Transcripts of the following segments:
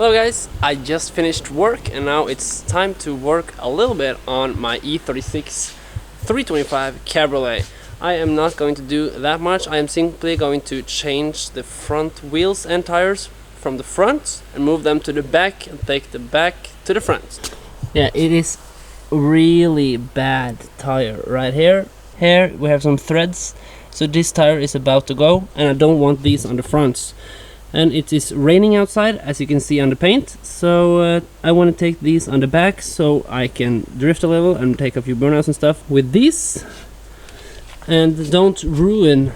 Hello guys, I just finished work and now it's time to work a little bit on my E36 325 Cabriolet. I am not going to do that much. I am simply going to change the front wheels and tires from the front and move them to the back and take the back to the front. Yeah, it is really bad tire right here. Here we have some threads, so this tire is about to go and I don't want these on the fronts. And it is raining outside, as you can see on the paint, so I want to take these on the back so I can drift a little and take a few burnouts and stuff with these, and don't ruin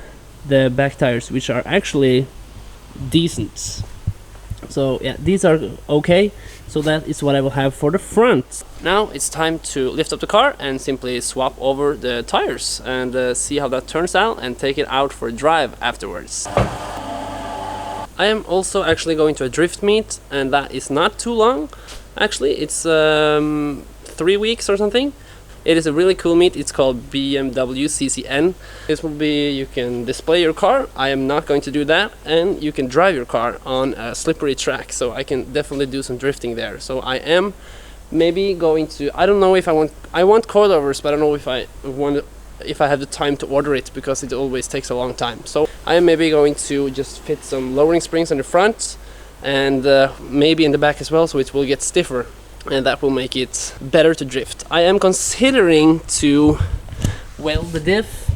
the back tires, which are actually decent. So yeah, these are okay, so that is what I will have for the front. Now it's time to lift up the car and simply swap over the tires and see how that turns out and take it out for a drive afterwards. I am also actually going to a drift meet, and that is not too long. Actually, it's 3 weeks or something. It is a really cool meet. It's called BMW CCN. This will be, you can display your car. I am not going to do that, and you can drive your car on a slippery track, so I can definitely do some drifting there. So I am maybe going to, I don't know if I want coilovers, but I don't know if I have the time to order it, because it always takes a long time. So I am maybe going to just fit some lowering springs on the front and maybe in the back as well, so it will get stiffer and that will make it better to drift. I am considering to weld the diff,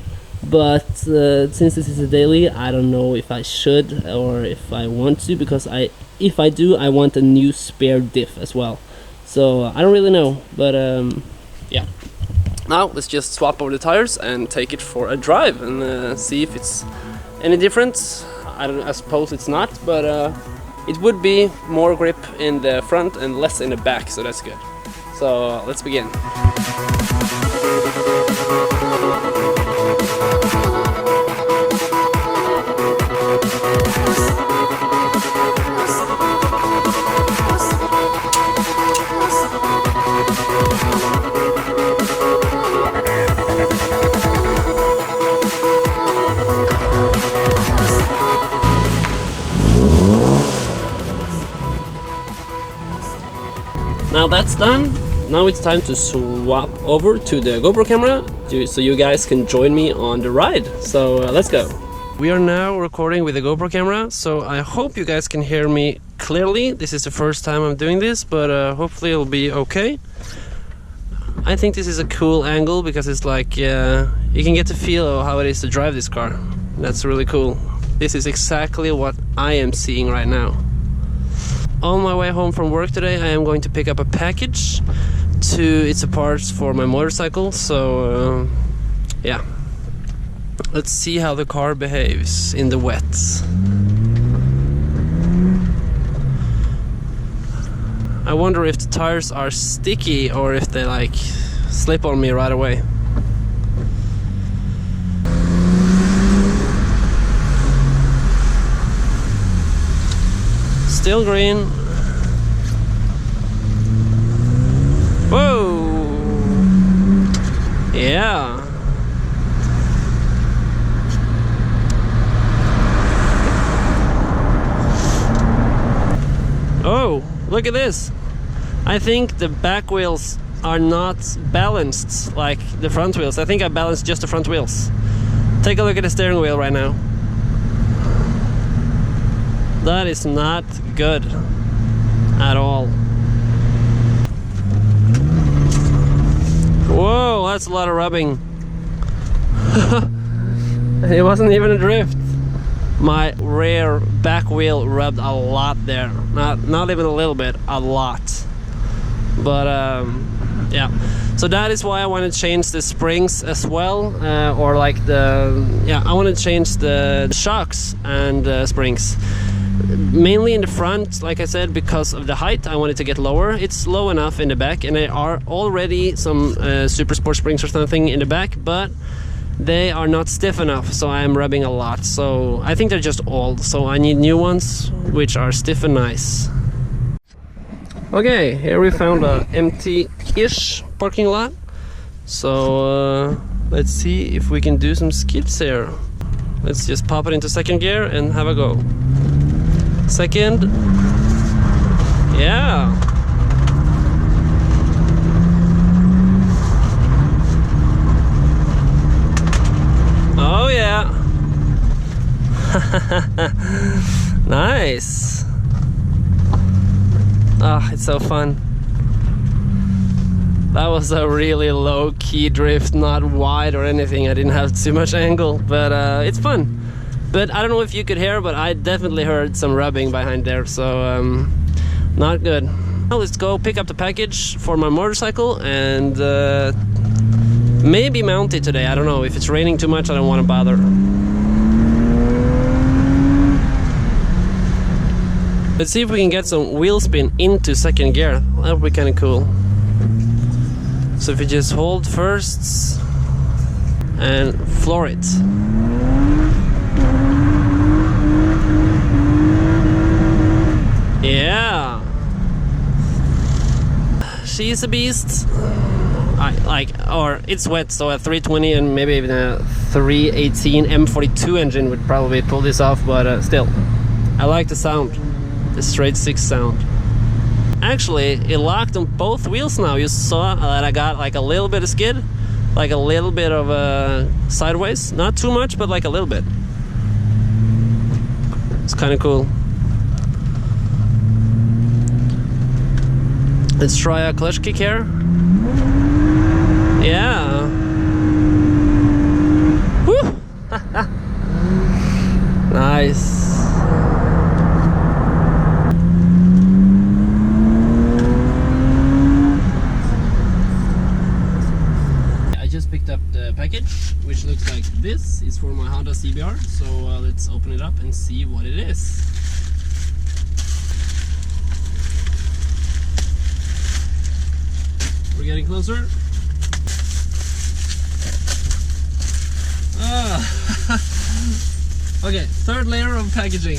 but since this is a daily, I don't know if I should or if I want to, because if I do, I want a new spare diff as well. So I don't really know, but yeah. Now let's just swap over the tires and take it for a drive and see if it's any different. I suppose it's not, but it would be more grip in the front and less in the back, so that's good. So let's begin. Now that's done. Now it's time to swap over to the GoPro camera so you guys can join me on the ride. So let's go. We are now recording with the GoPro camera, so I hope you guys can hear me clearly. This is the first time I'm doing this, but hopefully it'll be okay. I think this is a cool angle because it's like you can get the feel of how it is to drive this car. That's really cool. This is exactly what I am seeing right now. On my way home from work today, I am going to pick up a package. It's a parts for my motorcycle, so yeah. Let's see how the car behaves in the wet. I wonder if the tires are sticky or if they like slip on me right away. Still green. Whoa! Yeah. Oh, look at this. I think the back wheels are not balanced like the front wheels. I think I balanced just the front wheels. Take a look at the steering wheel right now. That is not good at all. Whoa, that's a lot of rubbing. It wasn't even a drift. My rear back wheel rubbed a lot there. Not even a little bit, a lot. But yeah. So that is why I want to change the springs as well, or like I want to change the shocks and springs. Mainly in the front, like I said, because of the height, I wanted to get lower. It's low enough in the back, and there are already some super sport springs or something in the back, but they are not stiff enough, so I am rubbing a lot. So I think they're just old, so I need new ones which are stiff and nice. Okay, here we found a empty-ish parking lot, so let's see if we can do some skids here. Let's just pop it into second gear and have a go. Second. Ah, it's so fun. That was a really low-key drift, not wide or anything. I didn't have too much angle, but it's fun. But I don't know if you could hear, but I definitely heard some rubbing behind there, so not good. Now let's go pick up the package for my motorcycle and maybe mount it today. I don't know. If it's raining too much, I don't want to bother. Let's see if we can get some wheel spin into second gear. That would be kind of cool. So if you just hold first and floor it. Yeah. She's a beast. Or it's wet, so a 320 and maybe even a 318 M42 engine would probably pull this off, but still, I like the sound. The straight 6 sound. Actually, it locked on both wheels now. You saw that I got like a little bit of skid, like a little bit of sideways. Not too much, but like a little bit. It's kind of cool. Let's try a clutch kick here. Yeah. Woo! Nice. Picked up the package, which looks like this. It's for my Honda CBR, so let's open it up and see what it is. We're getting closer. Okay, third layer of packaging.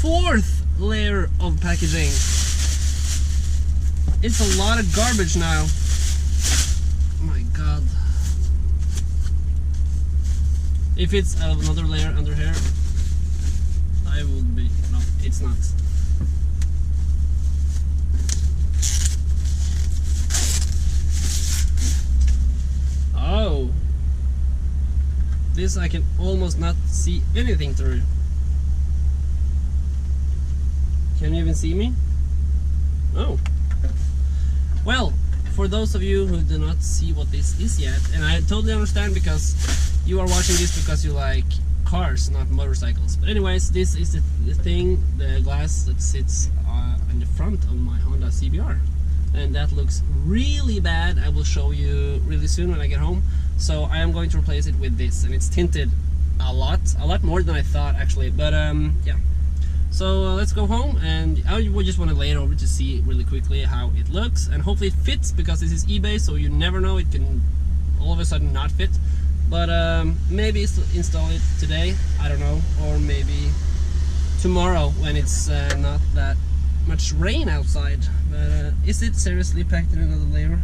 Fourth layer of packaging. It's a lot of garbage now. My god. If it's another layer under here, I would be... No, it's not. Oh. This I can almost not see anything through. Can you even see me? Oh. Well, for those of you who do not see what this is yet, and I totally understand because you are watching this because you like cars, not motorcycles. But anyways, this is the thing, the glass that sits in the front of my Honda CBR. And that looks really bad. I will show you really soon when I get home. So I am going to replace it with this, and it's tinted a lot more than I thought actually. But yeah. So let's go home, and I just want to lay it over to see really quickly how it looks, and hopefully it fits, because this is eBay, so you never know, it can all of a sudden not fit. But maybe install it today, I don't know, or maybe tomorrow when it's not that much rain outside. But is it seriously packed in another layer?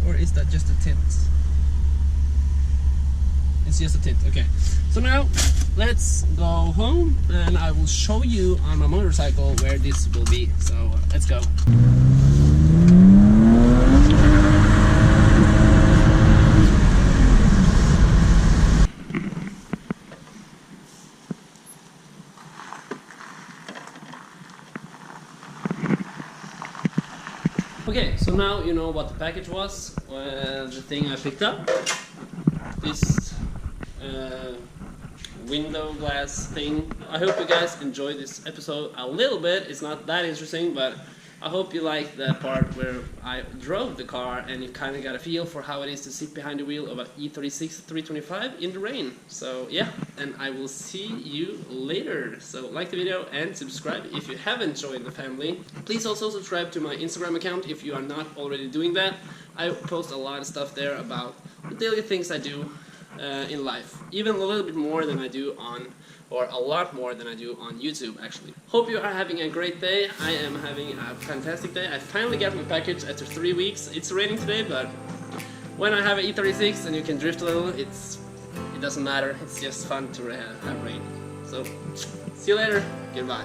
Or is that just a tint? It's just a tint, okay. So now, let's go home and I will show you on my motorcycle where this will be. So let's go. Okay, so now you know what the package was, the thing I picked up. This window glass thing. I hope you guys enjoyed this episode a little bit. It's not that interesting, but I hope you liked that part where I drove the car and you kind of got a feel for how it is to sit behind the wheel of an E36 325 in the rain. So yeah, and I will see you later. So like the video and subscribe if you haven't joined the family. Please also subscribe to my Instagram account if you are not already doing that. I post a lot of stuff there about the daily things I do in life, even a little bit more than I do on, or a lot more than I do on YouTube actually. Hope you are having a great day. I am having a fantastic day. I finally got my package after 3 weeks. It's raining today, but when I have an E36 and you can drift a little, it doesn't matter. It's just fun to have rain. So see you later. Goodbye.